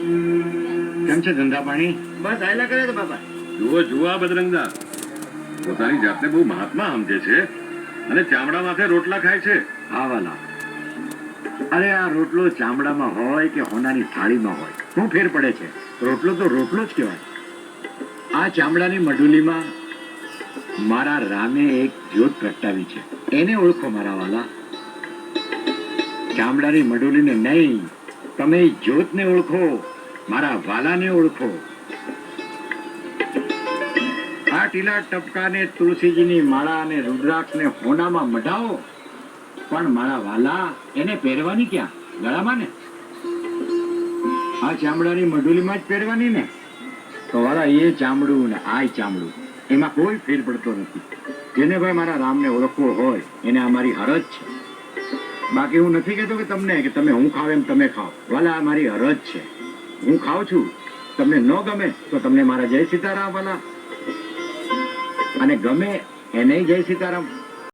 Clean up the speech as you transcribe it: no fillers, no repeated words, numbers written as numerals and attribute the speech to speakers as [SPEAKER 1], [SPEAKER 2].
[SPEAKER 1] કેમ છે ધંધા પાણી?
[SPEAKER 2] બસ આયલા કરે છે બાપા.
[SPEAKER 3] જુઓ જુઓ આ બજરંગદાસ પોતાની જાતને બહુ મહાત્મા સમજે છે અને ચામડા માથે રોટલા ખાય છે.
[SPEAKER 1] હા વાલા, અરે આ રોટલો ચામડામાં હોય કે હોનાની થાળીમાં હોય, શું ફેર પડે છે? રોટલો તો રોટલો જ કહેવાય. આ ચામડાની મઢુલીમાં મારા રામે એક જ્યોત પ્રગટાવી છે, એને ઓળખો મારા વાલા. ચામડાની મઢુલીને નહીં, તમે એ જ્યોતને ઓળખો, મારા વાલાને ઓળખો. આ ટીલા ટપકાને તુલસીજીની માળા અને રુદ્રાક્ષને હોનામાં મઢાવો, પણ મારા વાલા એને પહેરવાની ક્યાં? ગળામાં ને. આ ચામડાની મઢુલીમાં જ પહેરવાની ને. તો વાલા એ ચામડું ને આ ચામડું એમાં કોઈ ફેર પડતો નથી. જેને ભાઈ મારા રામને ઓળખવો હોય એને આ મારી હરજ છે. બાકી હું નથી કહેતો કે તમને કે તમે હું ખાવ એમ તમે ખાઓ. વાલા આ મારી હરજ છે. હું ખાઉં છું, તમને ન ગમે તો તમને મારા જય સીતારામ વાલા, અને ગમે એને જય સીતારામ.